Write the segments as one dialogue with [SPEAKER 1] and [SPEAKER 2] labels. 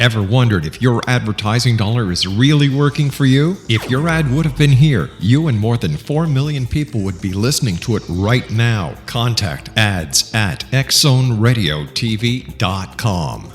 [SPEAKER 1] Ever wondered if your advertising dollar is really working for you? If your ad would have been here, you and more than 4 million people would be listening to it right now. Contact ads at xzoneradiotv.com.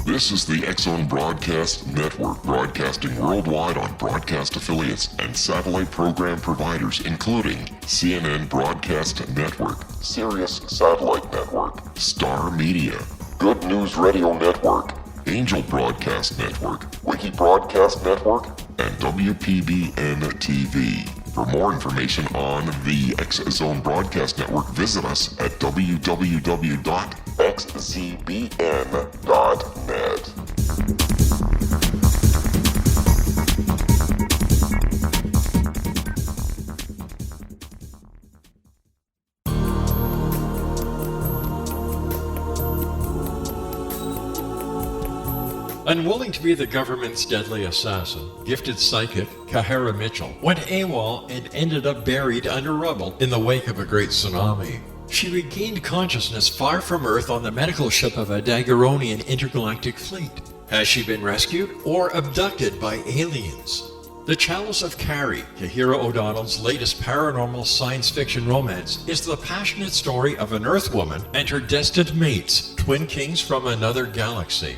[SPEAKER 2] This is the X-Zone Broadcast Network, broadcasting worldwide on broadcast affiliates and satellite program providers, including CNN Broadcast Network, Sirius Satellite Network, Star Media, Good News Radio Network, Angel Broadcast Network, Wiki Broadcast Network, and WPBN TV. For more information on the X-Zone Broadcast Network, visit us at www.xzbn.net.
[SPEAKER 3] Unwilling to be the government's deadly assassin, gifted psychic Kahara Mitchell went AWOL and ended up buried under rubble in the wake of a great tsunami. She regained consciousness far from Earth on the medical ship of a Daguerreonian intergalactic fleet. Has she been rescued or abducted by aliens? The Chalice of Carrie, Kahira O'Donnell's latest paranormal science fiction romance, is the passionate story of an Earth woman and her destined mates, twin kings from another galaxy.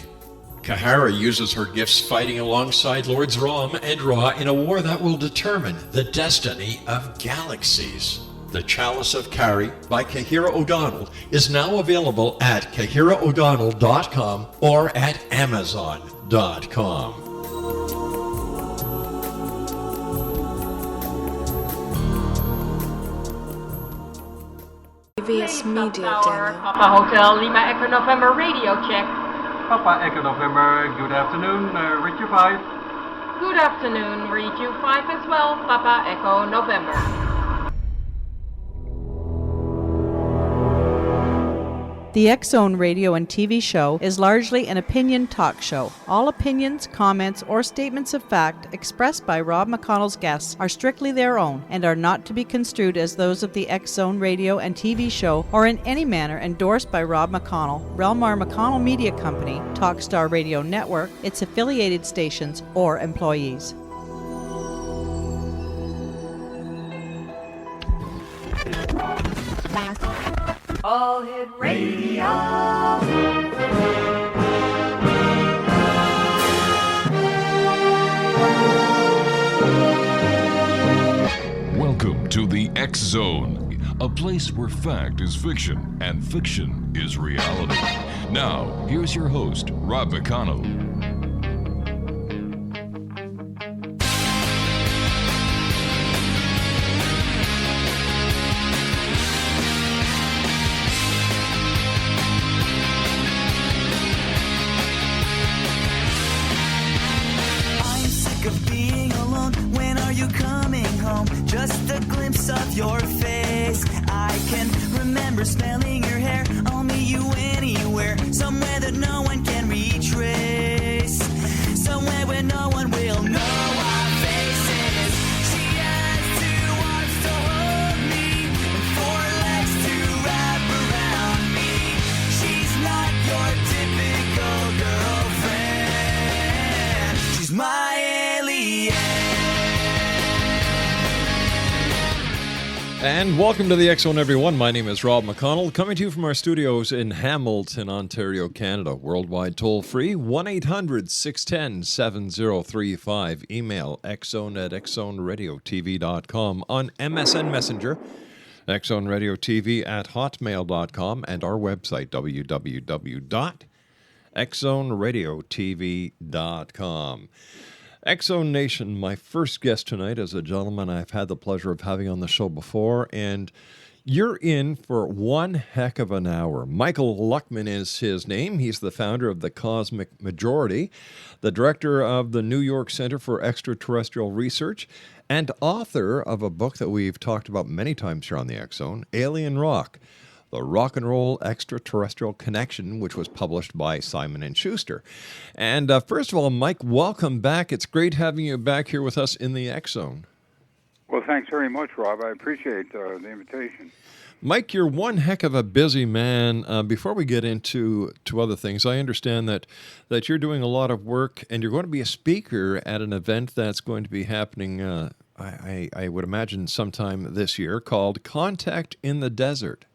[SPEAKER 3] Kahara uses her gifts fighting alongside Lords Rom and Ra in a war that will determine the destiny of galaxies. The Chalice of Carrie by Kahira O'Donnell is now available at KahiraO'Donnell.com or at Amazon.com.
[SPEAKER 4] VS Media Demo.
[SPEAKER 5] Papa Hotel Lima Echo November radio check.
[SPEAKER 6] Papa Echo November, good afternoon, read you 5.
[SPEAKER 5] Good afternoon, read you 5 as well, Papa Echo November.
[SPEAKER 7] The X-Zone radio and TV show is largely an opinion talk show. All opinions, comments, or statements of fact expressed by Rob McConnell's guests are strictly their own and are not to be construed as those of the X-Zone radio and TV show or in any manner endorsed by Rob McConnell, REL-MAR McConnell Media Company, Talkstar Radio Network, its affiliated stations, or employees.
[SPEAKER 8] All Hit Radio.
[SPEAKER 2] Welcome to the X-Zone, a place where fact is fiction and fiction is reality. Now, here's your host, Rob McConnell.
[SPEAKER 9] Just a glimpse of your face. I can remember smelling your hair. I'll meet you anywhere, somewhere that no one can retrace, somewhere where no one will know our faces. She has 2 arms to hold me and 4 legs to wrap around me. She's not your typical girlfriend. She's my alien.
[SPEAKER 3] And welcome to the X-Zone, everyone. My name is Rob McConnell, coming to you from our studios in Hamilton, Ontario, Canada. Worldwide toll-free, 1-800-610-7035. Email xzone@xzoneradiotv.com. On MSN Messenger, xzoneradiotv@hotmail.com. And our website, www.xzoneradiotv.com. X-Zone Nation, my first guest tonight is a gentleman I've had the pleasure of having on the show before, and you're in for one heck of an hour. Michael Luckman is his name. He's the founder of the Cosmic Majority, the director of the New York Center for Extraterrestrial Research, and author of a book that we've talked about many times here on the X-Zone, Alien Rock, The Rock and Roll Extraterrestrial Connection, which was published by Simon & Schuster. And first of all, Mike, welcome back. It's great having you back here with us in the X-Zone.
[SPEAKER 10] Well, thanks very much, Rob. I appreciate the invitation.
[SPEAKER 3] Mike, you're one heck of a busy man. Before we get into other things, I understand that you're doing a lot of work and you're going to be a speaker at an event that's going to be happening, I would imagine, sometime this year called Contact in the Desert.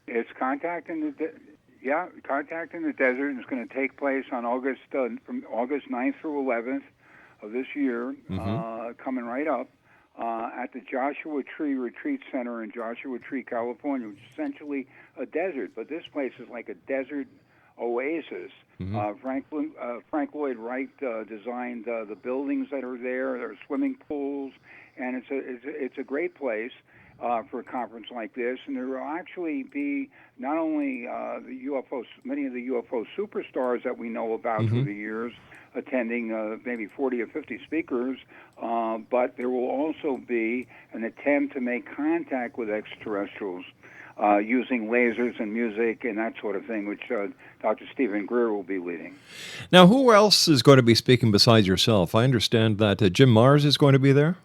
[SPEAKER 4] It's Contact in the Contact in the Desert. It's going to take place on from August 9th through 11th of this year, coming right up. At the Joshua Tree Retreat Center in Joshua Tree, California, which is essentially a desert. But this place is like a desert oasis. Frank Lloyd Wright designed the buildings that are there. There are swimming pools, and it's a great place for a conference like this. And there will actually be not only many of the UFO superstars that we know about through the years, attending maybe 40 or 50 speakers, but there will also be an attempt to make contact with extraterrestrials using lasers and music and that sort of thing, which Dr. Stephen Greer will be leading.
[SPEAKER 3] Now, who else is going to be speaking besides yourself? I understand that Jim Mars is going to be there?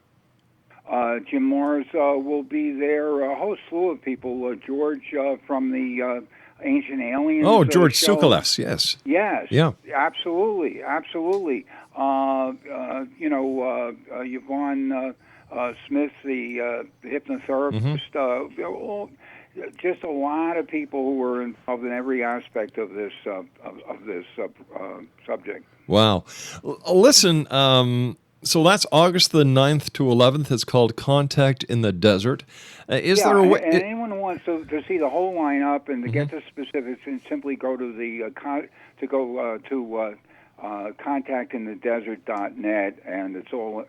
[SPEAKER 4] Jim Mars will be there, a whole slew of people. George from the Ancient Aliens.
[SPEAKER 3] Oh, George Tsoukalos, yes.
[SPEAKER 4] Yes.
[SPEAKER 3] Yeah.
[SPEAKER 4] Absolutely. Yvonne Smith, the hypnotherapist. Just a lot of people who were involved in every aspect of this subject.
[SPEAKER 3] Wow. Listen, so that's August the 9th to 11th. It's called Contact in the Desert. Is there a way?
[SPEAKER 4] And anyone who wants to see the whole lineup and to get the specifics, and simply go to the contactinthedesert.net, and it's all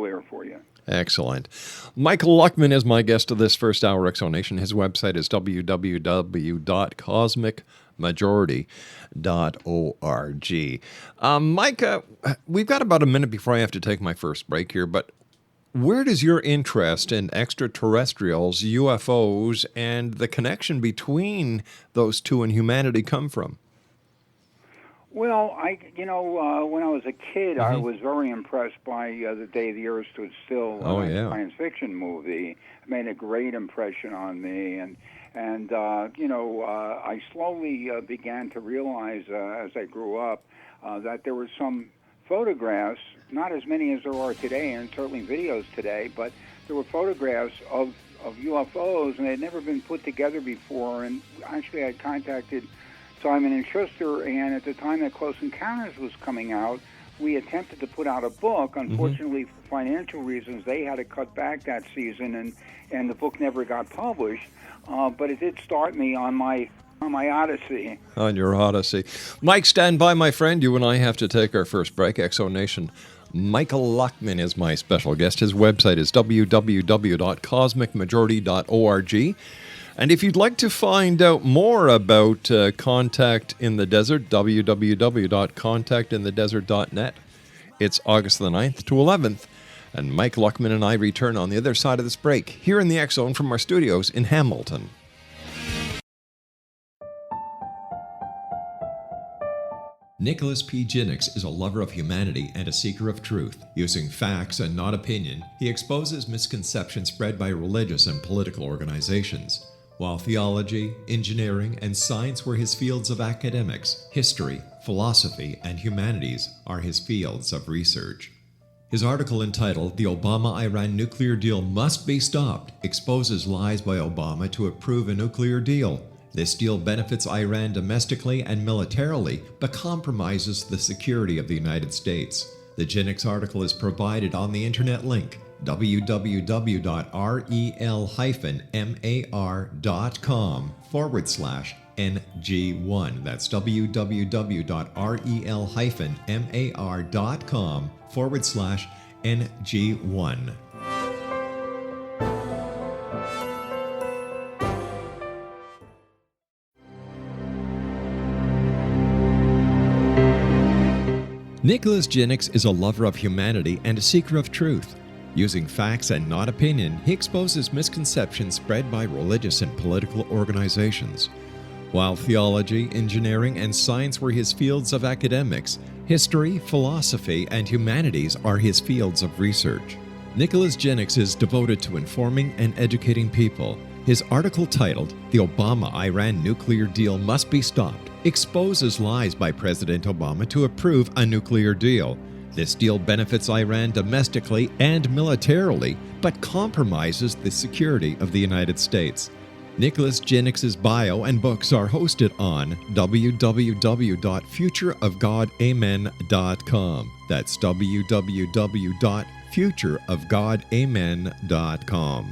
[SPEAKER 4] there for you.
[SPEAKER 3] Excellent. Michael Luckman is my guest of this first hour, Exonation. His website is www.cosmicmajority.org. Mike, we've got about a minute before I have to take my first break here, but where does your interest in extraterrestrials, UFOs, and the connection between those two and humanity come from?
[SPEAKER 4] Well, when I was a kid, I was very impressed by The Day the Earth Stood Still, science fiction movie. It made a great impression on me, and I slowly began to realize as I grew up that there were some photographs, not as many as there are today, and certainly videos today, but there were photographs of UFOs, and they had never been put together before. And actually, I contacted Simon & Schuster, and at the time that Close Encounters was coming out, we attempted to put out a book. Unfortunately, for financial reasons, they had to cut back that season, and the book never got published. But it did start me on my odyssey. On your odyssey.
[SPEAKER 3] Mike, stand by, my friend. You and I have to take our first break. Exonation. Michael Luckman is my special guest. His website is www.cosmicmajority.org. And if you'd like to find out more about Contact in the Desert, www.contactinthedesert.net. It's August the 9th to 11th, and Mike Luckman and I return on the other side of this break, here in the X Zone from our studios in Hamilton.
[SPEAKER 1] Nicholas P. Jennings is a lover of humanity and a seeker of truth. Using facts and not opinion, he exposes misconceptions spread by religious and political organizations. While theology, engineering, and science were his fields of academics, history, philosophy, and humanities are his fields of research. His article entitled "The Obama-Iran Nuclear Deal Must Be Stopped" exposes lies by Obama to approve a nuclear deal. This deal benefits Iran domestically and militarily, but compromises the security of the United States. The Jennings article is provided on the internet link www.rel-mar.com/NG1. That's www.rel-mar.com/NG1. Nicholas Jennings is a lover of humanity and a seeker of truth. Using facts and not opinion, he exposes misconceptions spread by religious and political organizations. While theology, engineering, and science were his fields of academics, history, philosophy, and humanities are his fields of research. Nicholas Jennings is devoted to informing and educating people. His article titled, "The Obama-Iran Nuclear Deal Must Be Stopped," exposes lies by President Obama to approve a nuclear deal. This deal benefits Iran domestically and militarily, but compromises the security of the United States. Nicholas Jenix's bio and books are hosted on www.futureofgodamen.com. That's www.futureofgodamen.com.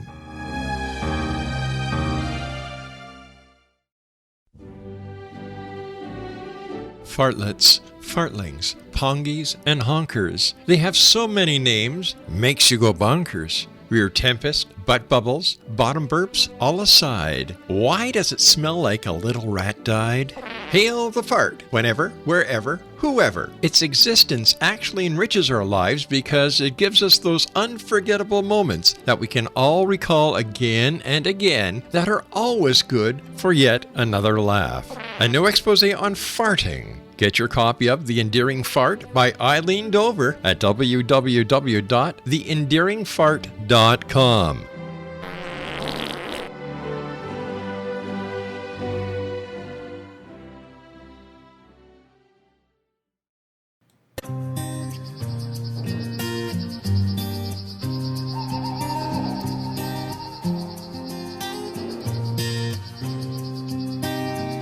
[SPEAKER 3] Fartlets, fartlings, pongies, and honkers. They have so many names, makes you go bonkers. Rear tempest, butt bubbles, bottom burps, all aside. Why does it smell like a little rat died? Hail the fart, whenever, wherever, whoever. Its existence actually enriches our lives because it gives us those unforgettable moments that we can all recall again and again that are always good for yet another laugh. A new expose on farting. Get your copy of The Endearing Fart by Eileen Dover at www.theendearingfart.com.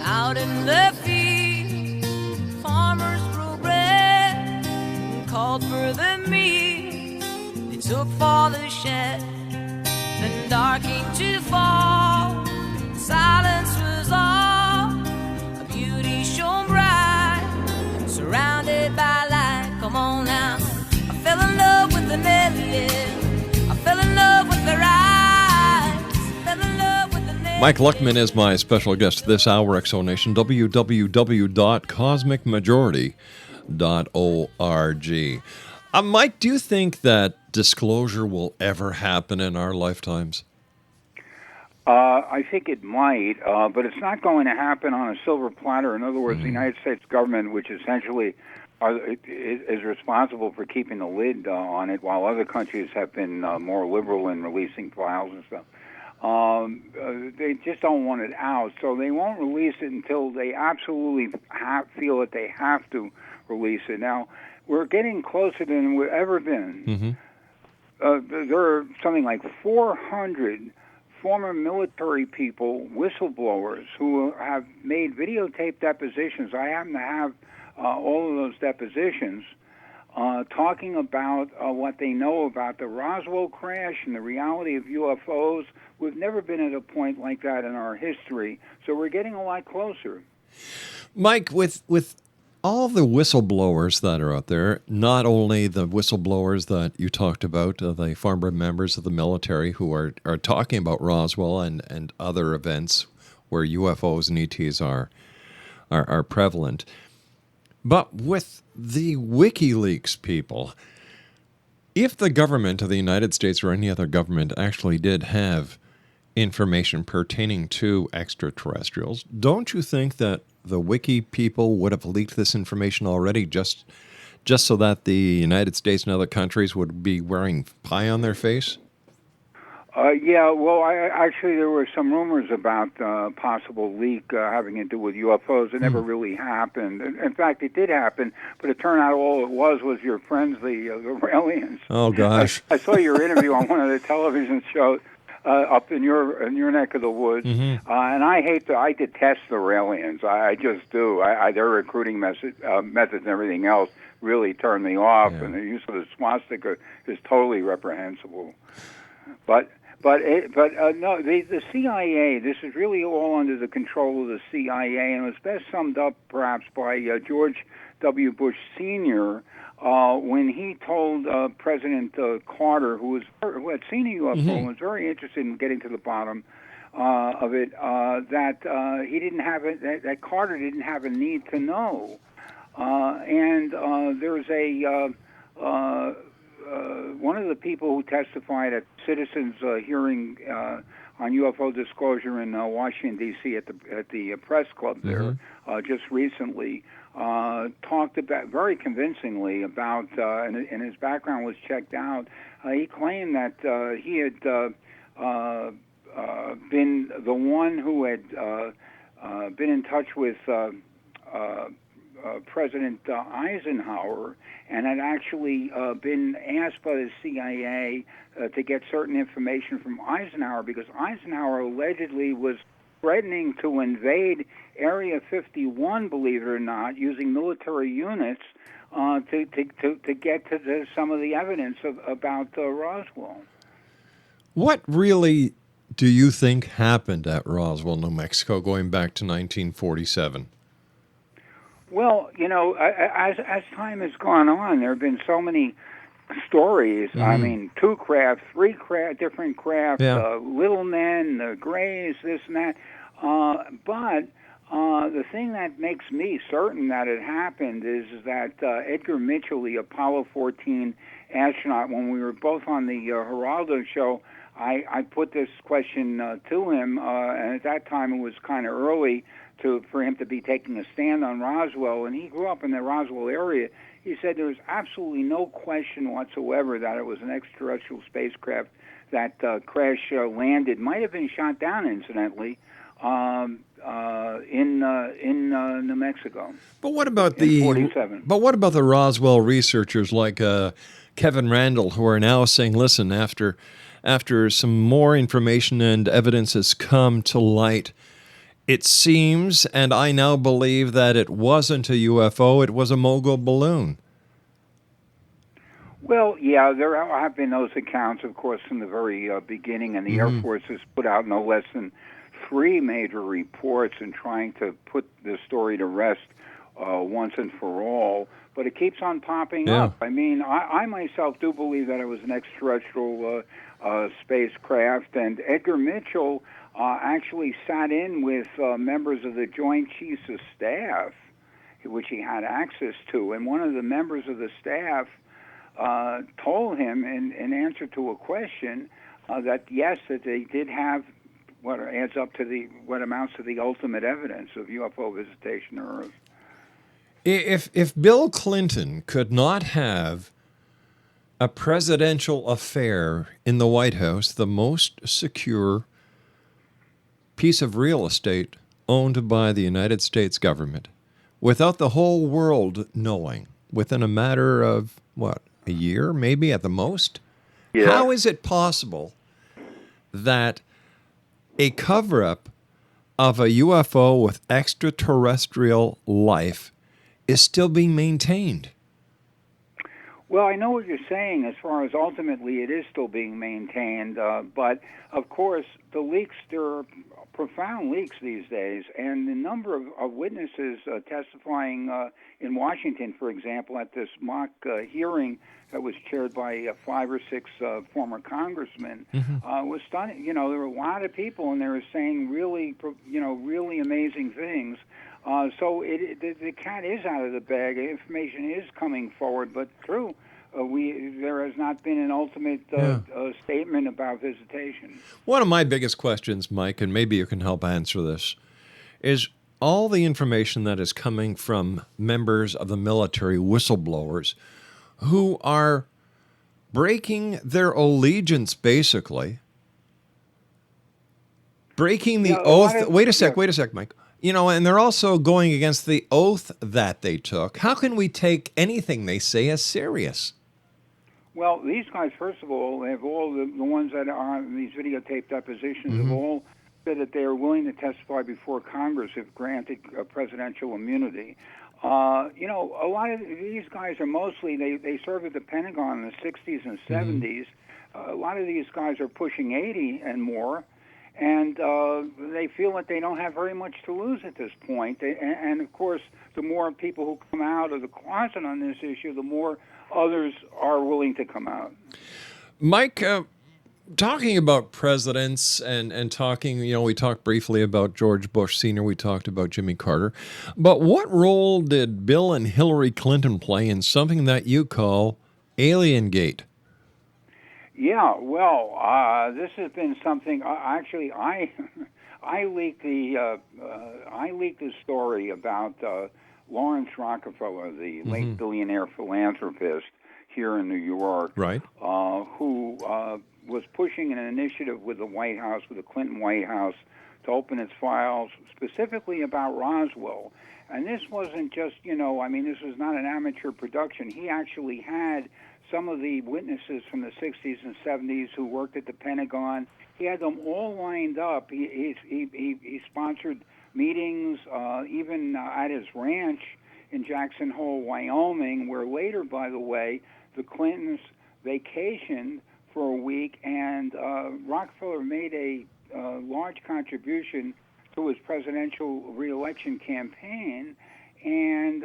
[SPEAKER 9] Out in the field, farmers grew bread and called for the meat. They took for the shed. Then dark came to fall. Silence was all. A beauty shone bright, surrounded by light. Come on now. I fell in love with the million. I fell in love with their eyes. Fell in love with the million.
[SPEAKER 3] Mike Luckman is my special guest this hour, Exonation. www.cosmicmajority.org. Mike, do you think that disclosure will ever happen in our lifetimes?
[SPEAKER 4] I think it might, but it's not going to happen on a silver platter. In other words, the United States government, which essentially is responsible for keeping the lid on it, while other countries have been more liberal in releasing files and stuff. They just don't want it out, so they won't release it until they absolutely feel that they have to release it. Now, we're getting closer than we've ever been. There are something like 400 former military people, whistleblowers, who have made videotape depositions. I happen to have all of those depositions, talking about what they know about the Roswell crash and the reality of UFOs. We've never been at a point like that in our history, so we're getting a lot closer.
[SPEAKER 3] Mike, with all the whistleblowers that are out there, not only the whistleblowers that you talked about, the former members of the military who are talking about Roswell and other events where UFOs and ETs are prevalent, but with the WikiLeaks people, if the government of the United States or any other government actually did have information pertaining to extraterrestrials, don't you think that the Wiki people would have leaked this information already just so that the United States and other countries would be wearing pie on their face?
[SPEAKER 4] Yeah, well, actually there were some rumors about possible leak having to do with UFOs. It never really happened. In fact, it did happen, but it turned out all it was your friends, the aliens.
[SPEAKER 3] Oh, gosh.
[SPEAKER 4] I saw your interview on one of the television shows up in your neck of the woods, and I detest the aliens. I just do. Their recruiting methods and everything else really turn me off, and the use of the swastika is totally reprehensible. But no, the CIA, this is really all under the control of the CIA, and it was best summed up perhaps by George W. Bush Sr. When he told President Carter, who had seen a UFO and was very interested in getting to the bottom of it, that he didn't have it, that Carter didn't have a need to know. And there's one of the people who testified at Citizens' hearing on UFO disclosure in Washington, D.C. at the press club there just recently talked about very convincingly about, and his background was checked out. He claimed that he had been the one who had been in touch with President Eisenhower and had actually been asked by the CIA to get certain information from Eisenhower, because Eisenhower allegedly was threatening to invade Area 51, believe it or not, using military units to get to some of the evidence about Roswell.
[SPEAKER 3] What really do you think happened at Roswell, New Mexico, going back to 1947?
[SPEAKER 4] Well, as time has gone on, there have been so many stories.
[SPEAKER 3] Mm-hmm.
[SPEAKER 4] I mean, 2 craft, 3 craft, different craft,
[SPEAKER 3] Yeah.
[SPEAKER 4] little men, the Greys, this and that. But the thing that makes me certain that it happened is that Edgar Mitchell, the Apollo 14 astronaut, when we were both on the Geraldo show, I put this question to him, and at that time it was kind of early for him to be taking a stand on Roswell, and he grew up in the Roswell area. He said there was absolutely no question whatsoever that it was an extraterrestrial spacecraft that crash landed, might have been shot down, incidentally, in New Mexico.
[SPEAKER 3] But what about
[SPEAKER 4] But
[SPEAKER 3] what about the Roswell researchers like Kevin Randall, who are now saying, listen, after some more information and evidence has come to light, it seems, and I now believe, that it wasn't a UFO, it was a mogul balloon.
[SPEAKER 4] Well, yeah, there have been those accounts, of course, from the very beginning, and the Air Force has put out no less than 3 major reports in trying to put the story to rest once and for all. But it keeps on popping up. I mean, I myself do believe that it was an extraterrestrial spacecraft, and Edgar Mitchell actually sat in with members of the Joint Chiefs of Staff, which he had access to, and one of the members of the staff told him in answer to a question that yes, that they did have what adds up to what amounts to the ultimate evidence of UFO visitation to Earth.
[SPEAKER 3] If Bill Clinton could not have a presidential affair in the White House, the most secure piece of real estate owned by the United States government, without the whole world knowing, within a matter of, a year, maybe at the most?
[SPEAKER 4] Yeah.
[SPEAKER 3] How is it possible that a cover-up of a UFO with extraterrestrial life is still being maintained?
[SPEAKER 4] Well, I know what you're saying as far as ultimately it is still being maintained, but of course the leaks, there are profound leaks these days, and the number of witnesses testifying in Washington, for example, at this mock hearing that was chaired by 5 or 6 former congressmen was stunning. There were a lot of people, and they were saying really amazing things. So the cat is out of the bag. Information is coming forward, but true, there has not been an ultimate statement about visitation.
[SPEAKER 3] One of my biggest questions, Mike, and maybe you can help answer this, is all the information that is coming from members of the military, whistleblowers, who are breaking their allegiance, basically, breaking the oath. Wait a sec, Mike. And they're also going against the oath that they took. How can we take anything they say as serious?
[SPEAKER 4] Well, these guys, first of all, have all the ones that are on these videotaped depositions have all said that they are willing to testify before Congress if granted presidential immunity. A lot of these guys are mostly, they served at the Pentagon in the 60s and 70s. A lot of these guys are pushing 80 and more. And they feel that they don't have very much to lose at this point. And of course, the more people who come out of the closet on this issue, the more others are willing to come out.
[SPEAKER 3] Mike, talking about presidents and talking, we talked briefly about George Bush Sr., we talked about Jimmy Carter. But what role did Bill and Hillary Clinton play in something that you call Aliengate?
[SPEAKER 4] Yeah, well, this has been something. Actually, I leaked the story about Lawrence Rockefeller, the late billionaire philanthropist here in New York,
[SPEAKER 3] right?
[SPEAKER 4] Who was pushing an initiative with the White House, with the Clinton White House, to open its files specifically about Roswell. And this wasn't just, this was not an amateur production. He actually had some of the witnesses from the 60s and 70s who worked at the Pentagon. He had them all lined up. He sponsored meetings, even at his ranch in Jackson Hole, Wyoming, where later, by the way, the Clintons vacationed for a week, and Rockefeller made a large contribution to his presidential re-election campaign, and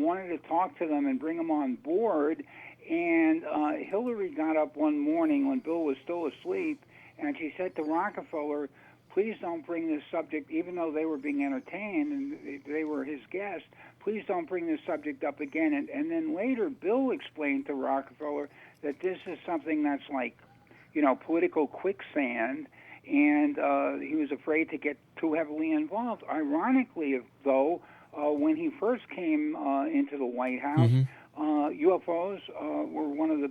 [SPEAKER 4] wanted to talk to them and bring them on board. And Hillary got up one morning when Bill was still asleep, and she said to Rockefeller, please don't bring this subject, even though they were being entertained and they were his guests, please don't bring this subject up again. And then later, Bill explained to Rockefeller that this is something that's like, political quicksand, and he was afraid to get too heavily involved. Ironically, though, when he first came into the White House, UFOs were one of his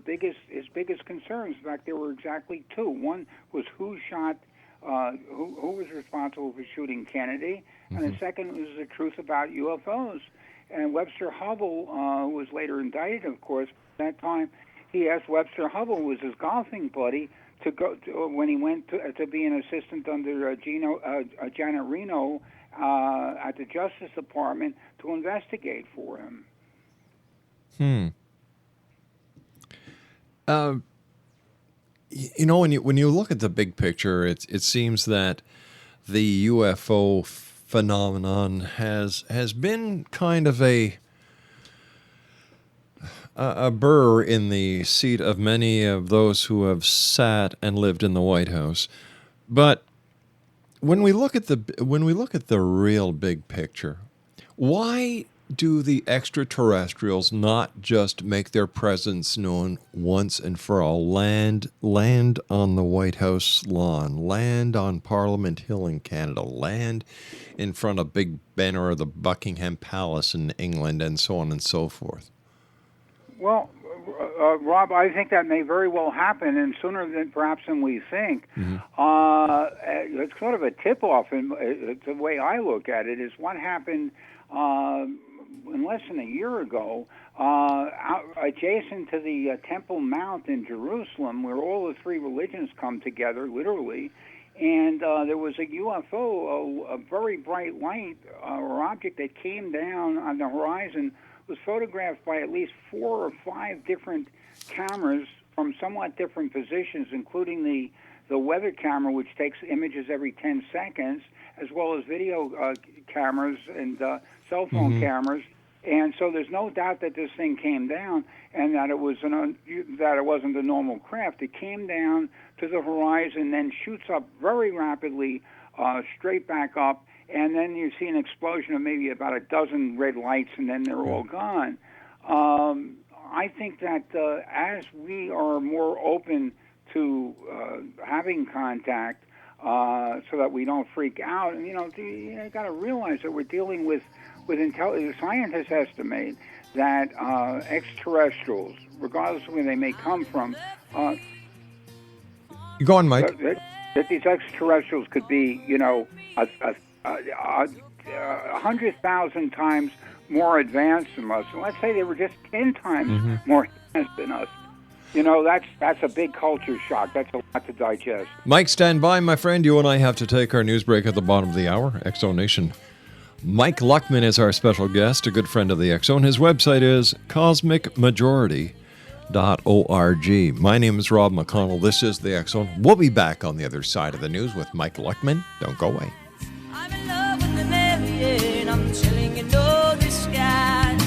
[SPEAKER 4] biggest concerns. In fact, there were exactly two. One was who was responsible for shooting Kennedy, and the second was the truth about UFOs. And Webster Hubble was later indicted, of course. At that time, he asked Webster Hubble, who was his golfing buddy, to go when he went to be an assistant under Janet Reno at the Justice Department to investigate for him.
[SPEAKER 3] When you look at the big picture, it seems that the UFO phenomenon has been kind of a burr in the seat of many of those who have sat and lived in the White House. But when we look at the real big picture, why do the extraterrestrials not just make their presence known once and for all? Land on the White House lawn, land on Parliament Hill in Canada, land in front of Big Ben or the Buckingham Palace in England, and so on and so forth.
[SPEAKER 4] Well, Rob, I think that may very well happen, and sooner than we think. It's sort of a tip-off, and the way I look at it is what happened in less than a year ago, adjacent to the Temple Mount in Jerusalem, where all the three religions come together, literally, and there was a UFO, a very bright light or object that came down on the horizon, was photographed by at least 4 or 5 different cameras from somewhat different positions, including the weather camera, which takes images every 10 seconds, as well as video cameras and cell phone cameras. And so there's no doubt that this thing came down, and that it wasn't a normal craft. It came down to the horizon, then shoots up very rapidly, straight back up, and then you see an explosion of maybe about a dozen red lights, and then they're all gone. I think that as we are more open to having contact, so that we don't freak out, and you got to realize that we're dealing with intelligence. Scientists estimate that extraterrestrials, regardless of where they may come from,
[SPEAKER 3] go on, Mike.
[SPEAKER 4] That these extraterrestrials could be, 100,000 times more advanced than us. And let's say they were just 10 times more advanced than us. That's a big culture shock. That's a lot to digest.
[SPEAKER 3] Mike, stand by, my friend. You and I have to take our news break at the bottom of the hour. X-Zone Mike Luckman is our special guest, a good friend of the X-Zone. His website is cosmicmajority.org. My name is Rob McConnell. This is the X-Zone. We'll be back on the other side of the news with Mike Luckman. Don't go away.
[SPEAKER 9] I'm in love with the Mary, and I'm chilling in no disguise.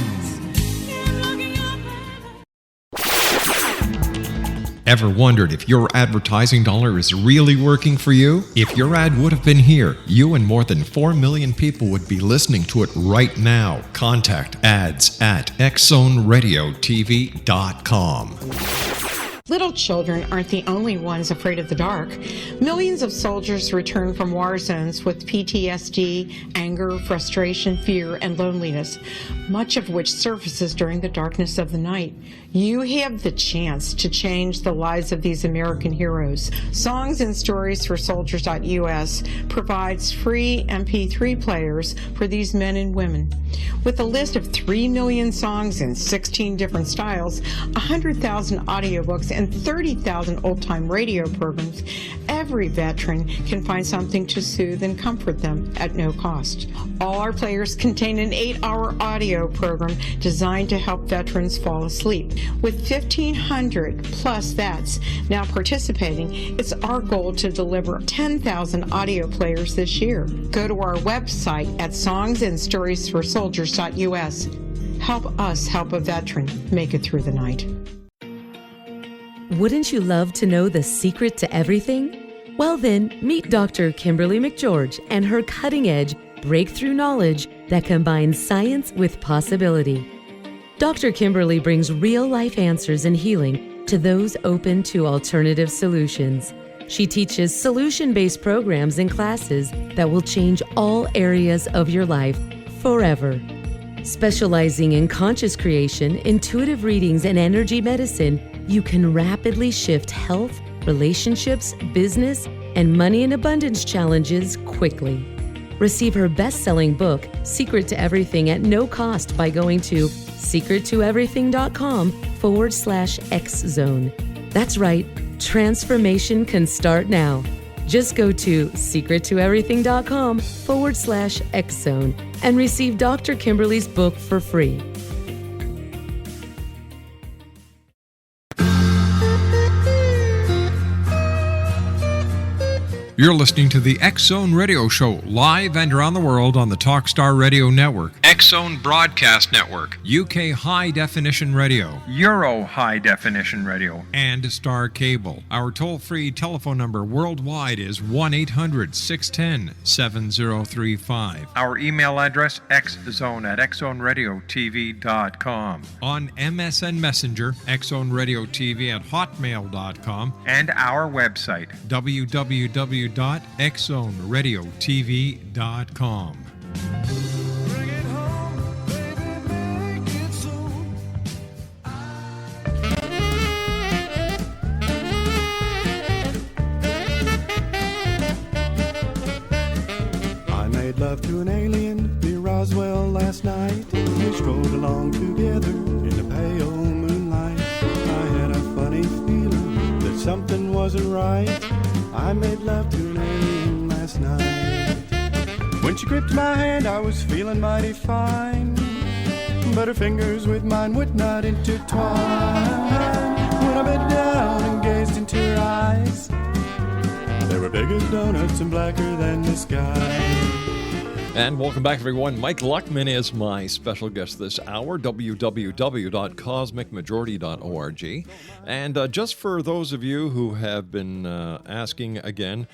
[SPEAKER 1] Ever wondered if your advertising dollar is really working for you? If your ad would have been here, you and more than 4 million people would be listening to it right now. Contact ads at xzoneradiotv.com.
[SPEAKER 10] Little children aren't the only ones afraid of the dark. Millions of soldiers return from war zones with PTSD, anger, frustration, fear, and loneliness, much of which surfaces during the darkness of the night. You have the chance to change the lives of these American heroes. Songs and Stories for Soldiers.us provides free MP3 players for these men and women. With a list of 3 million songs in 16 different styles, 100,000 audiobooks, and 30,000 old-time radio programs, every veteran can find something to soothe and comfort them at no cost. All our players contain an 8-hour audio program designed to help veterans fall asleep. With 1,500 plus vets now participating, it's our goal to deliver 10,000 audio players this year. Go to our website at songsandstoriesforsoldiers.us. Help us help a veteran make it through the night.
[SPEAKER 11] Wouldn't you love to know the secret to everything? Well then, meet Dr. Kimberly McGeorge and her cutting-edge breakthrough knowledge that combines science with possibility. Dr. Kimberly brings real-life answers and healing to those open to alternative solutions. She teaches solution-based programs and classes that will change all areas of your life forever. Specializing in conscious creation, intuitive readings, and energy medicine, you can rapidly shift health, relationships, business, and money and abundance challenges quickly. Receive her best-selling book, Secret to Everything, at no cost by going to secrettoeverything.com/X-Zone. That's right, transformation can start now. Just go to secrettoeverything.com/X-Zone and receive Dr. Kimberly's book for free.
[SPEAKER 12] You're listening to the X-Zone Radio Show, live and around the world on the Talkstar Radio Network, X-Zone Broadcast Network, UK High Definition Radio, Euro High Definition Radio, and Star Cable. Our toll-free telephone number worldwide is 1-800-610-7035. Our email address, xzone@xzoneradiotv.com. On MSN Messenger, xzoneradiotv@hotmail.com, and our website, www.xzoneradiotv.com.
[SPEAKER 13] I made love to an alien near Roswell last night. We strolled along together in the pale moonlight. I had a funny feeling that something wasn't right. I made love to an alien last night. When she gripped my hand, I was feeling mighty fine, but her fingers with mine would not intertwine. When I bent down and gazed into her eyes, they were big as donuts and blacker than the sky.
[SPEAKER 3] And welcome back, everyone. Mike Luckman is my special guest this hour, www.cosmicmajority.org. And just for those of you who have been asking again,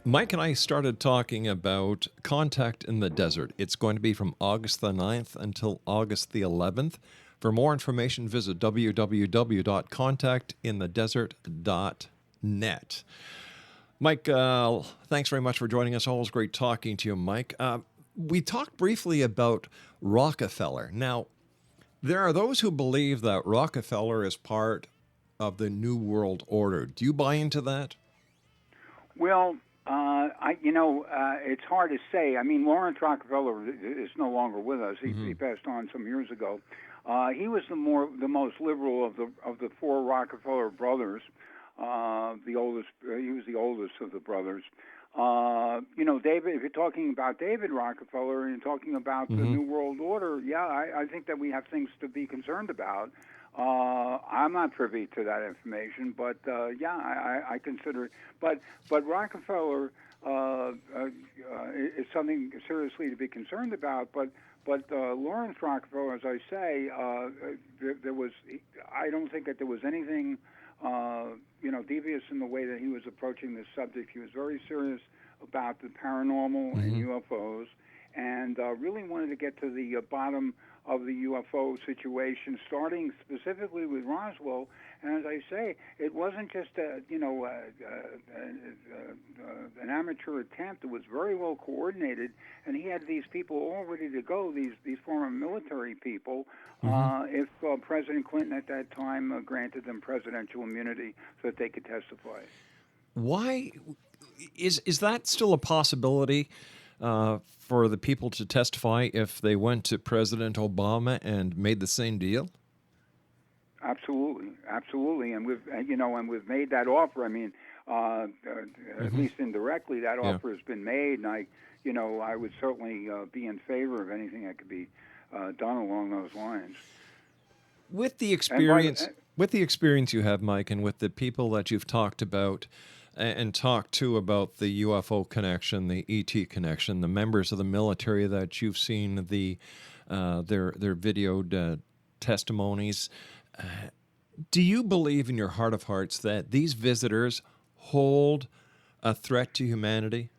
[SPEAKER 3] Mike and I started talking about Contact in the Desert. It's going to be from August the 9th until August the 11th. For more information, visit www.contactinthedesert.net. Mike, thanks very much for joining us. Always great talking to you, Mike. We talked briefly about Rockefeller. Now, there are those who believe that Rockefeller is part of the New World Order. Do you buy into that?
[SPEAKER 4] Well, it's hard to say. I mean, Lawrence Rockefeller is no longer with us. He passed on some years ago. He was the most liberal of the four Rockefeller brothers. He was the oldest of the brothers. David, if you're talking about David Rockefeller and you're talking about the New World Order, I think that we have things to be concerned about. I'm not privy to that information, but I consider it. But Rockefeller is something seriously to be concerned about. But Lawrence Rockefeller, as I say, there was. I don't think that there was anything devious in the way that he was approaching this subject. He was very serious about the paranormal and UFOs, and really wanted to get to the bottom of the UFO situation, starting specifically with Roswell. And as I say, it wasn't just an amateur attempt. It was very well coordinated, and he had these people all ready to go, these former military people, if President Clinton at that time granted them presidential immunity so that they could testify.
[SPEAKER 12] Why is that still a possibility for the people to testify if they went to President Obama and made the same deal?
[SPEAKER 4] Absolutely, and we've made that offer. I mean, at least indirectly, that offer has been made, and I would certainly be in favor of anything that could be done along those lines.
[SPEAKER 12] With the experience you have, Mike, and with the people that you've talked about and talked to about the UFO connection, the ET connection, the members of the military that you've seen their videoed testimonies, do you believe in your heart of hearts that these visitors hold a threat to humanity?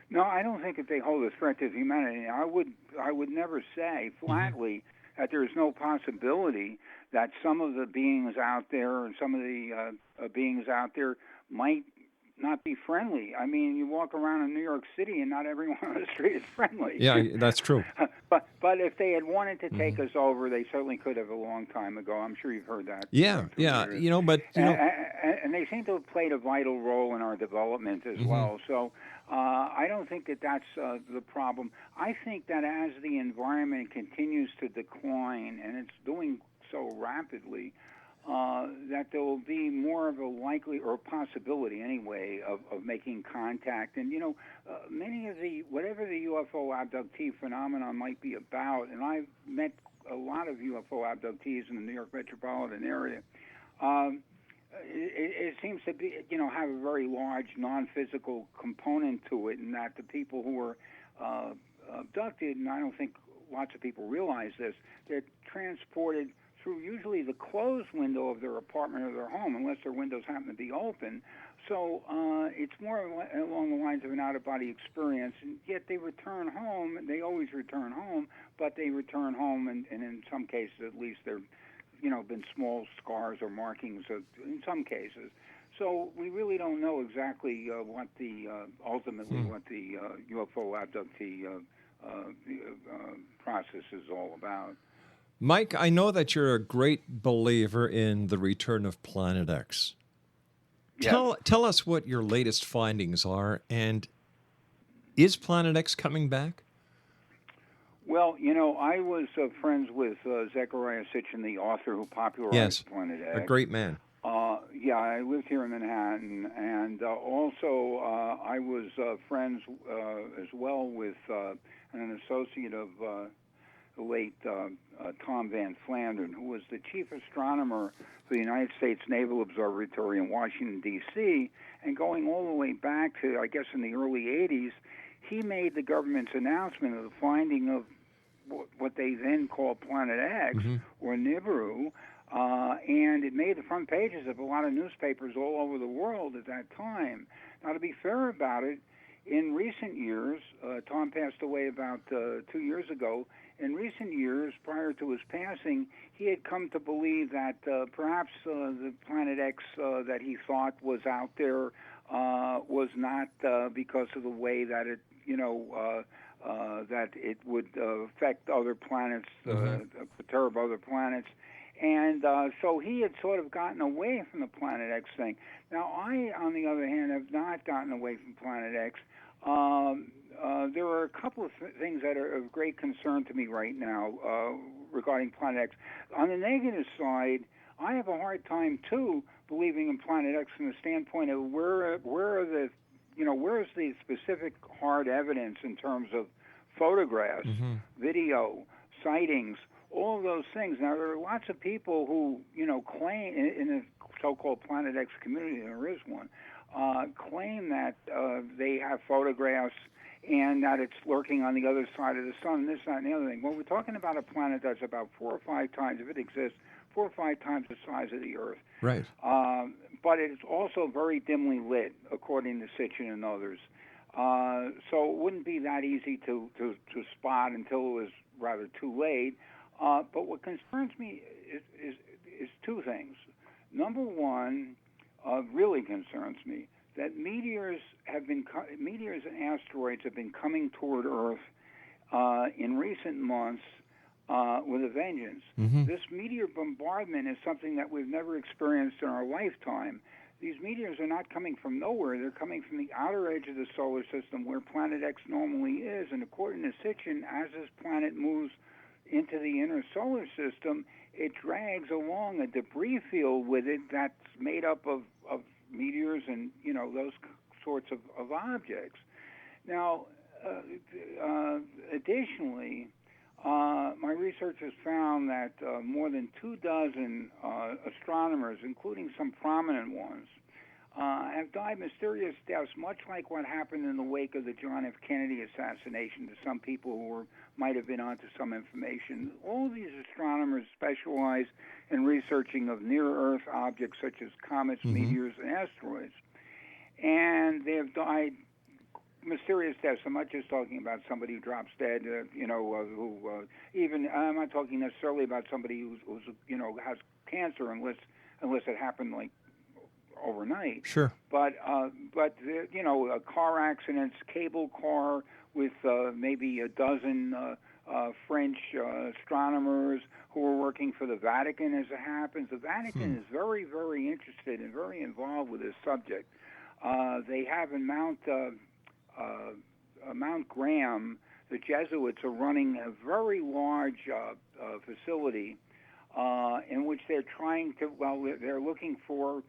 [SPEAKER 4] No, I don't think that they hold a threat to humanity. I would never say flatly that there is no possibility that some of the beings out there and some of the beings out there might not be friendly. I mean, you walk around in New York City and not everyone on the street is friendly.
[SPEAKER 12] Yeah, that's true.
[SPEAKER 4] But if they had wanted to take us over, they certainly could have a long time ago. I'm sure you've heard that.
[SPEAKER 12] Yeah.
[SPEAKER 4] And they seem to have played a vital role in our development as well. So I don't think that that's the problem. I think that as the environment continues to decline, and it's doing so rapidly, that there will be more of a likely or possibility anyway of making contact. And many of whatever the UFO abductee phenomenon might be about, and I've met a lot of UFO abductees in the New York metropolitan area. It seems to be have a very large non-physical component to it, and that the people who were abducted, and I don't think lots of people realize this, they're transported through usually the closed window of their apartment or their home, unless their windows happen to be open. So it's more along the lines of an out-of-body experience, and yet they return home. They always return home, but they return home, and in some cases at least there been small scars or markings in some cases. So we really don't know exactly what the UFO abductee process is all about.
[SPEAKER 12] Mike, I know that you're a great believer in the return of Planet X.
[SPEAKER 4] Yes.
[SPEAKER 12] Tell us what your latest findings are, and is Planet X coming back?
[SPEAKER 4] Well, I was friends with Zecharia Sitchin, the author who popularized Planet X.
[SPEAKER 12] A great man.
[SPEAKER 4] I lived here in Manhattan, and also I was friends as well with an associate of the late Tom Van Flandern, who was the chief astronomer for the United States Naval Observatory in Washington, D.C., and going all the way back to, I guess, in the early 80s, he made the government's announcement of the finding of what they then called Planet X, or Nibiru, and it made the front pages of a lot of newspapers all over the world at that time. Now, to be fair about it, in recent years, Tom passed away about 2 years ago. In recent years, prior to his passing, he had come to believe that perhaps the Planet X that he thought was out there was not because of the way that it, that it would affect other planets, perturb other planets. And so he had sort of gotten away from the Planet X thing. Now, I, on the other hand, have not gotten away from Planet X. There are a couple of things that are of great concern to me right now regarding Planet X. On the negative side, I have a hard time, too, believing in Planet X from the standpoint of where's the specific hard evidence in terms of photographs, video, sightings, all of those things. Now, there are lots of people who, claim in the so-called Planet X community, there is one, claim that they have photographs and that it's lurking on the other side of the sun, this, that, and the other thing. Well, we're talking about a planet that's about 4 or 5 times, if it exists, 4 or 5 times the size of the Earth.
[SPEAKER 12] Right.
[SPEAKER 4] But it's also very dimly lit, according to Sitchin and others. So it wouldn't be that easy to spot until it was rather too late. But what concerns me is two things. Number one, really concerns me that meteors and asteroids have been coming toward Earth in recent months with a vengeance.
[SPEAKER 1] Mm-hmm.
[SPEAKER 4] This meteor bombardment is something that we've never experienced in our lifetime. These meteors are not coming from nowhere. They're coming from the outer edge of the solar system where Planet X normally is. And according to Sitchin, as this planet moves into the inner solar system, it drags along a debris field with it that's made up of meteors and, those sorts of objects. Now, additionally, my research has found that more than 24 astronomers, including some prominent ones, have died mysterious deaths, much like what happened in the wake of the John F. Kennedy assassination to some people who might have been onto some information. All these astronomers specialize in researching of near-Earth objects such as comets, meteors, and asteroids. And they have died mysterious deaths. I'm not just talking about somebody who drops dead, I'm not talking necessarily about somebody who's has cancer unless it happened like overnight.
[SPEAKER 1] Sure.
[SPEAKER 4] But car accidents, cable car with maybe a dozen French astronomers who are working for the Vatican as it happens. The Vatican is very, very interested and very involved with this subject. They have in Mount Graham, the Jesuits are running a very large facility in which they're trying to, they're looking for,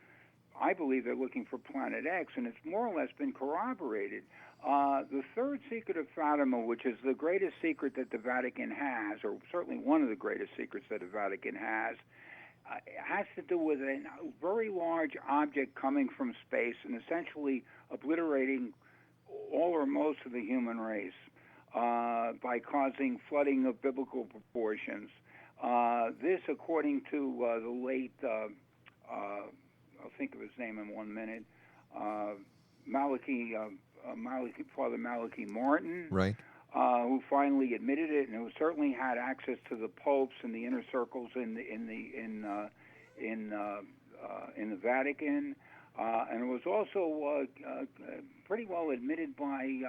[SPEAKER 4] I believe they're looking for Planet X, and it's more or less been corroborated. The third secret of Fatima, which is the greatest secret that the Vatican has, or certainly one of the greatest secrets that the Vatican has to do with a very large object coming from space and essentially obliterating all or most of the human race by causing flooding of biblical proportions. This, according to the late, I'll think of his name in 1 minute, Father Malachi Martin,
[SPEAKER 1] right,
[SPEAKER 4] who finally admitted it, and who certainly had access to the popes and the inner circles in the Vatican, and it was also pretty well admitted by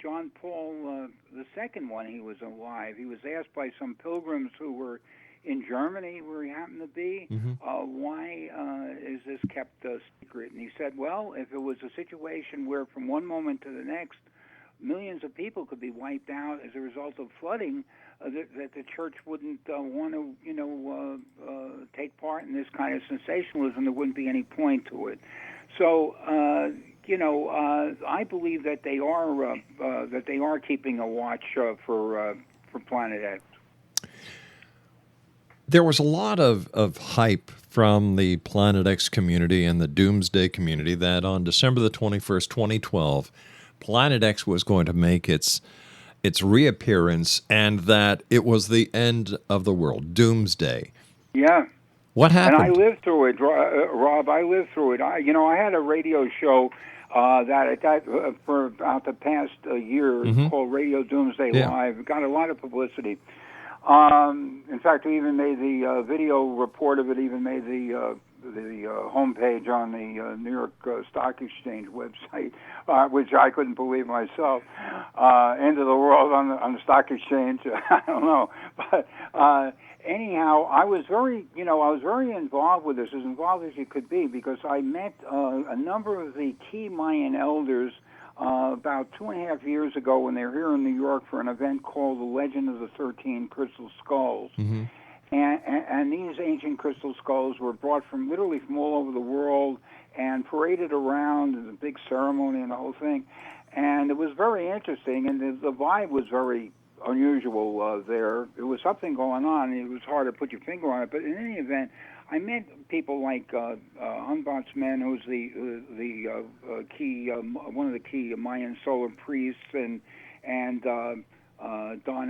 [SPEAKER 4] John Paul II when he was alive. He was asked by some pilgrims who were in Germany, where he happened to be, why is this kept secret? And he said, well, if it was a situation where from one moment to the next, millions of people could be wiped out as a result of flooding, that the church wouldn't want to, take part in this kind of sensationalism. There wouldn't be any point to it. So, I believe that they are keeping a watch for Planet X.
[SPEAKER 1] There was a lot of hype from the Planet X community and the Doomsday community that on December the 21st, 2012, Planet X was going to make its reappearance, and that it was the end of the world, Doomsday.
[SPEAKER 4] Yeah.
[SPEAKER 1] What happened?
[SPEAKER 4] And I lived through it, Rob. I lived through it. I had a radio show that for about the past year called Radio Doomsday Live. It got a lot of publicity. In fact, we even made the video report of it. Even made the homepage on the New York Stock Exchange website, which I couldn't believe myself. End of the world on the stock exchange. I don't know, but anyhow, I was very involved with this, as involved as you could be, because I met a number of the key Mayan elders about 2.5 years ago when they were here in New York for an event called The Legend of the 13 Crystal Skulls.
[SPEAKER 1] Mm-hmm.
[SPEAKER 4] And these ancient crystal skulls were brought literally from all over the world and paraded around in a big ceremony and the whole thing. And it was very interesting, and the vibe was very unusual there. There was something going on, and it was hard to put your finger on it. But in any event, I met people like Ombudsman, who's the key one of the key Mayan solar priests, and Don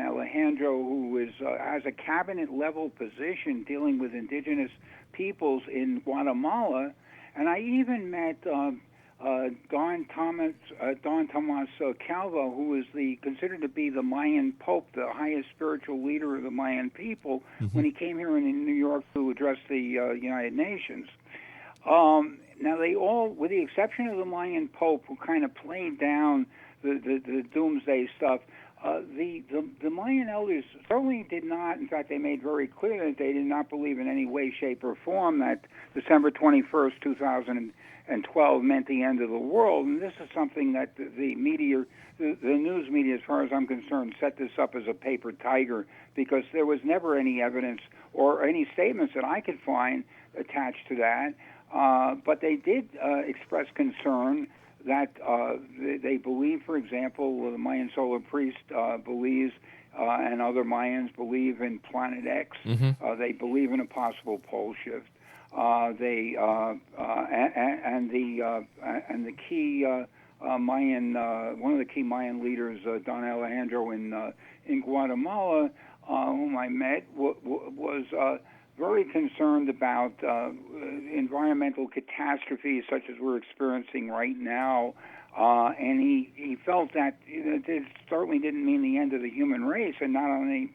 [SPEAKER 4] Alejandro, who has a cabinet-level position dealing with indigenous peoples in Guatemala. And I even met Don Tomas Calvo, who is considered to be the Mayan Pope, the highest spiritual leader of the Mayan people, when he came here in New York to address the United Nations. Now, they all, with the exception of the Mayan Pope, who kind of played down the doomsday stuff, the Mayan elders certainly did not. In fact, they made very clear that they did not believe in any way, shape, or form that December 21st, 2012 meant the end of the world. And this is something that the media, the news media, as far as I'm concerned, set this up as a paper tiger, because there was never any evidence or any statements that I could find attached to that. But they did express concern that they believe, for example, the Mayan solar priest believes, and other Mayans believe in Planet X. They believe in a possible pole shift. And the key Mayan, one of the key Mayan leaders, Don Alejandro in Guatemala, whom I met, was very concerned about environmental catastrophes such as we're experiencing right now, and he felt that it certainly didn't mean the end of the human race, and not on any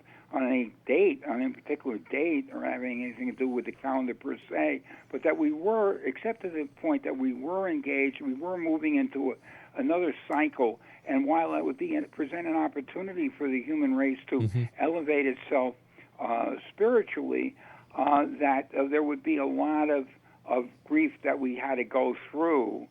[SPEAKER 4] particular date, or having anything to do with the calendar per se, but that we were, except to the point that we were engaged, we were moving into another cycle, and while that would present an opportunity for the human race to elevate itself spiritually, that there would be a lot of grief that we had to go through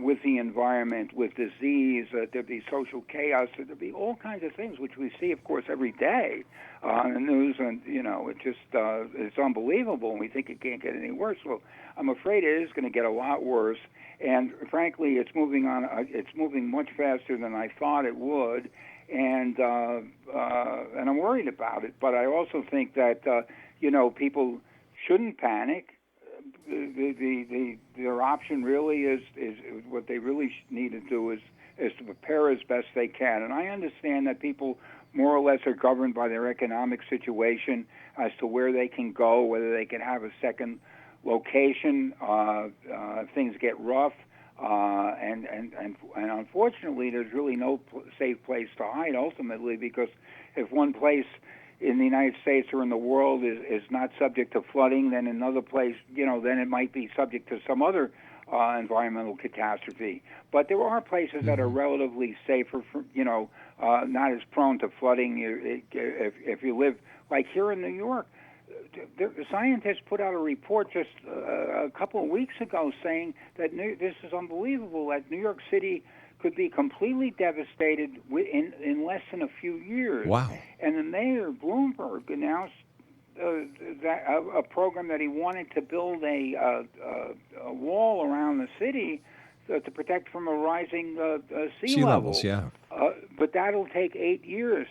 [SPEAKER 4] with the environment, with disease, there'd be social chaos, there'd be all kinds of things which we see, of course, every day on the news, and it just it's unbelievable, and we think it can't get any worse. Well, I'm afraid it is going to get a lot worse, and frankly, it's moving on. It's moving much faster than I thought it would. And I'm worried about it, but I also think that people shouldn't panic. Their option really is what they really need to do is to prepare as best they can. And I understand that people more or less are governed by their economic situation as to where they can go, whether they can have a second location if things get rough. And unfortunately, there's really no safe place to hide ultimately, because if one place in the United States or in the world is not subject to flooding, then another place, then it might be subject to some other environmental catastrophe. But there are places that are relatively safer, not as prone to flooding. If you live, like here in New York, the scientists put out a report just a couple of weeks ago saying that this is unbelievable, that New York City could be completely devastated in less than a few years.
[SPEAKER 1] Wow.
[SPEAKER 4] And the mayor, Bloomberg, announced that a program that he wanted to build a wall around the city to protect from a rising sea
[SPEAKER 1] levels, yeah.
[SPEAKER 4] But that'll take 8 years.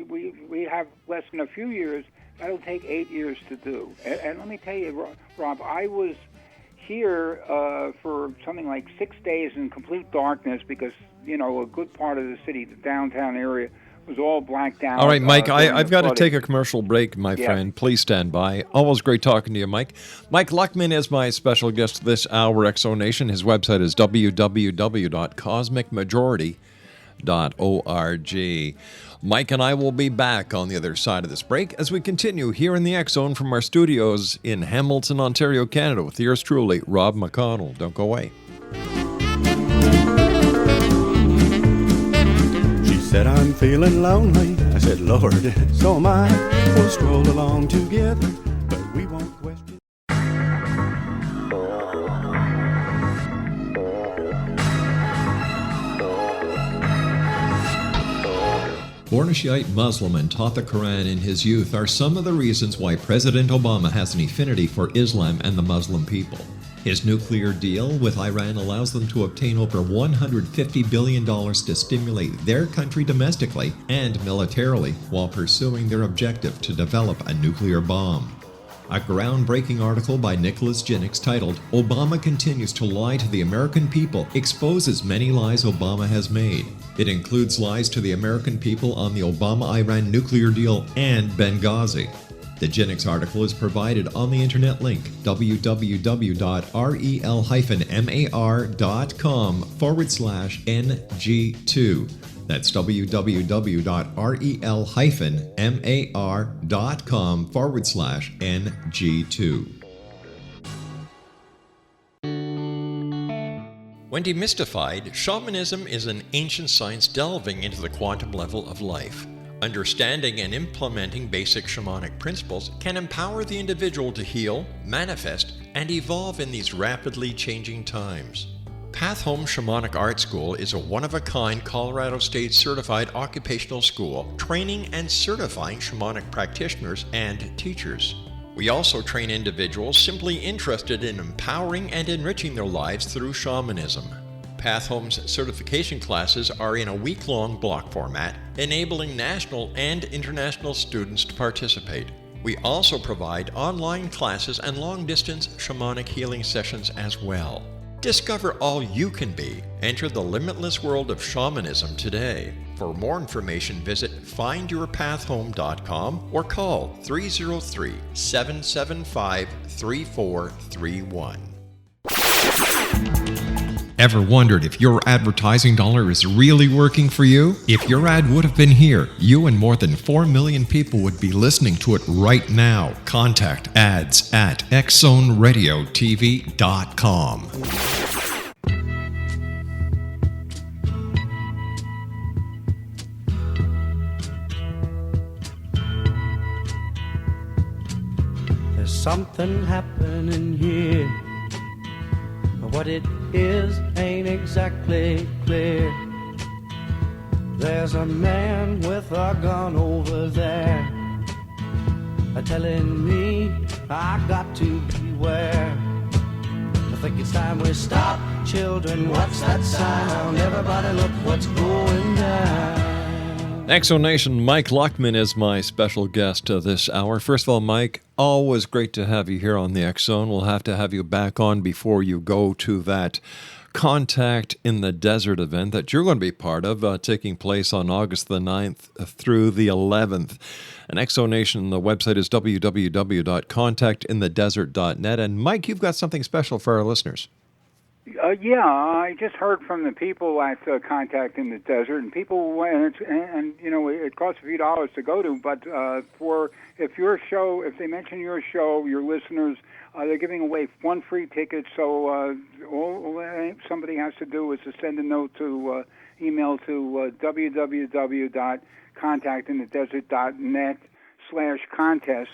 [SPEAKER 4] We have less than a few years. That'll take 8 years to do. And let me tell you, Rob, I was here for something like 6 days in complete darkness because, a good part of the city, the downtown area, was all blacked out.
[SPEAKER 12] All right, Mike, I've got to take a commercial break, my friend. Please stand by. Always great talking to you, Mike. Mike Luckman is my special guest this hour, Exonation. His website is www.cosmicmajority.org. Mike and I will be back on the other side of this break as we continue here in the X Zone from our studios in Hamilton, Ontario, Canada, with yours truly, Rob McConnell. Don't go away.
[SPEAKER 13] She said, I'm feeling lonely. I said, Lord, so am I. We'll stroll along together, but we won't question.
[SPEAKER 1] Born a Shiite Muslim and taught the Quran in his youth are some of the reasons why President Obama has an affinity for Islam and the Muslim people. His nuclear deal with Iran allows them to obtain over $150 billion to stimulate their country domestically and militarily while pursuing their objective to develop a nuclear bomb. A groundbreaking article by Nicholas Jennings titled, Obama Continues to Lie to the American People, exposes many lies Obama has made. It includes lies to the American people on the Obama-Iran nuclear deal and Benghazi. The Genix article is provided on the internet link www.rel-mar.com/NG2. That's www.rel-mar.com/NG2.
[SPEAKER 3] When demystified, shamanism is an ancient science delving into the quantum level of life. Understanding and implementing basic shamanic principles can empower the individual to heal, manifest, and evolve in these rapidly changing times. Path Home Shamanic Art School is a one-of-a-kind Colorado State certified occupational school training and certifying shamanic practitioners and teachers. We also train individuals simply interested in empowering and enriching their lives through shamanism. Path Home's certification classes are in a week-long block format, enabling national and international students to participate. We also provide online classes and long-distance shamanic healing sessions as well. Discover all you can be. Enter the limitless world of shamanism today. For more information, visit findyourpathhome.com or call 303-775-3431.
[SPEAKER 12] Ever wondered if your advertising dollar is really working for you? If your ad would have been here, you and more than 4 million people would be listening to it right now. Contact ads at xzoneradiotv.com.
[SPEAKER 13] There's something happening here. What it is ain't exactly clear. There's a man with a gun over there, telling me I got to beware. I think it's time we stop. Children, what's that sound? Everybody look what's going down.
[SPEAKER 3] Exonation, Mike Luckman is my special guest this hour. First of all, Mike, always great to have you here on the X-Zone. We'll have to have you back on before you go to that Contact in the Desert event that you're going to be part of, taking place on August the 9th through the 11th. And Exonation, the website is www.contactinthedesert.net. And Mike, you've got something special for our listeners.
[SPEAKER 4] Yeah, I just heard from the people at Contact in the Desert, and people went, and you know, it costs a few dollars to go to, but if they mention your show, your listeners, they're giving away one free ticket. So all somebody has to do is to send a note to email to www.contactinthedesert.net/contest,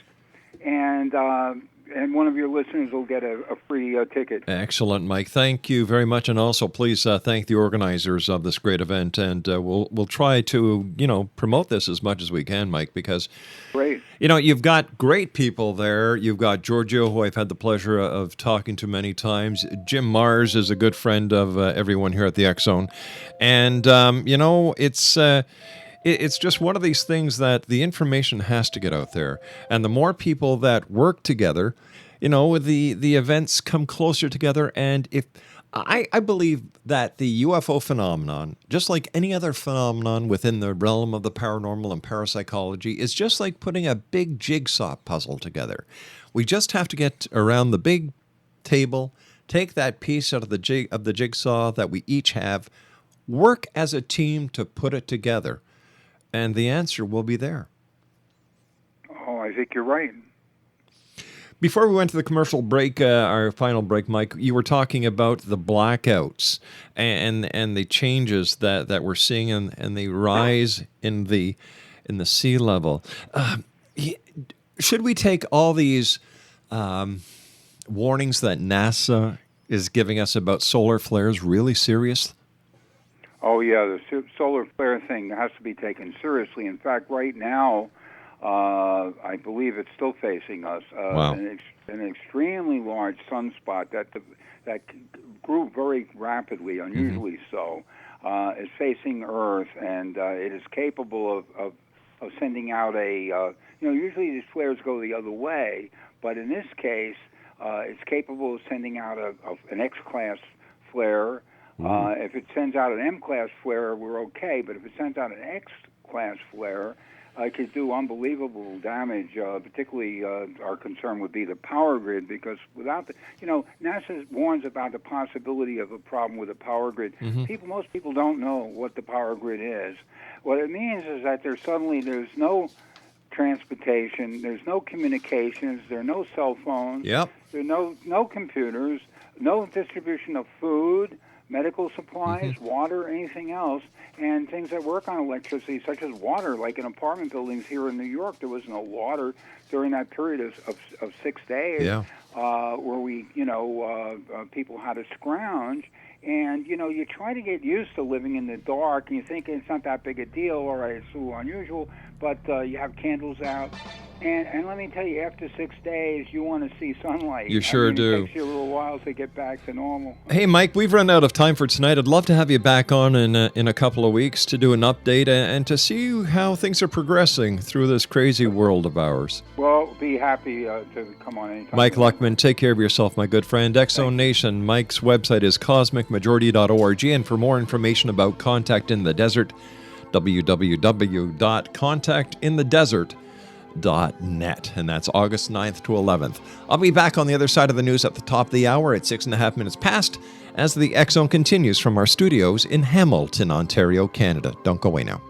[SPEAKER 4] and one of your listeners will get a free ticket.
[SPEAKER 3] Excellent, Mike. Thank you very much, and also please thank the organizers of this great event. And we'll try to promote this as much as we can, Mike, because
[SPEAKER 4] great.
[SPEAKER 3] You've got great people there. You've got Giorgio, who I've had the pleasure of talking to many times. Jim Mars is a good friend of everyone here at the X-Zone, and It's just one of these things that the information has to get out there. And the more people that work together, the events come closer together. And if I believe that the UFO phenomenon, just like any other phenomenon within the realm of the paranormal and parapsychology, is just like putting a big jigsaw puzzle together. We just have to get around the big table, take that piece out of the jigsaw that we each have, work as a team to put it together. And the answer will be there.
[SPEAKER 4] Oh, I think you're right.
[SPEAKER 3] Before we went to the commercial break, our final break, Mike, you were talking about the blackouts and the changes that we're seeing and the rise in the sea level. Should we take all these warnings that NASA is giving us about solar flares really serious?
[SPEAKER 4] Oh, yeah, the solar flare thing has to be taken seriously. In fact, right now, I believe it's still facing us.
[SPEAKER 3] Wow.
[SPEAKER 4] An extremely large sunspot that grew very rapidly, unusually so, is facing Earth, and it is capable of sending out usually these flares go the other way, but in this case, it's capable of sending out an X-class flare. If it sends out an M-class flare, we're okay, but if it sends out an X-class flare, it could do unbelievable damage. Particularly, our concern would be the power grid, because without the, NASA warns about the possibility of a problem with the power grid. Most people don't know what the power grid is. What it means is that there's no transportation, there's no communications, there are no cell phones, there are no computers, no distribution of food, medical supplies, water, anything else, and things that work on electricity, such as water. Like in apartment buildings here in New York, there was no water during that period of 6 days, where we, people had to scrounge. And, you try to get used to living in the dark, and you think it's not that big a deal, all right, it's a little unusual, but you have candles out. And let me tell you, after 6 days, you want to see sunlight.
[SPEAKER 14] You sure do.
[SPEAKER 4] It takes you a little while to get back to normal.
[SPEAKER 14] Hey, Mike, we've run out of time for tonight. I'd love to have you back on in a couple of weeks to do an update and to see how things are progressing through this crazy world of ours.
[SPEAKER 4] Well, be happy to come on anytime.
[SPEAKER 14] Mike Luckman, take care of yourself, my good friend. X-Zone Nation, Mike's website is cosmicmajority.org, and for more information about Contact in the Desert, www.contactinthedesert.net, and that's August 9th to 11th. I'll be back on the other side of the news at the top of the hour at 6.5 minutes past as the X-Zone continues from our studios in Hamilton, Ontario, Canada. Don't go away now.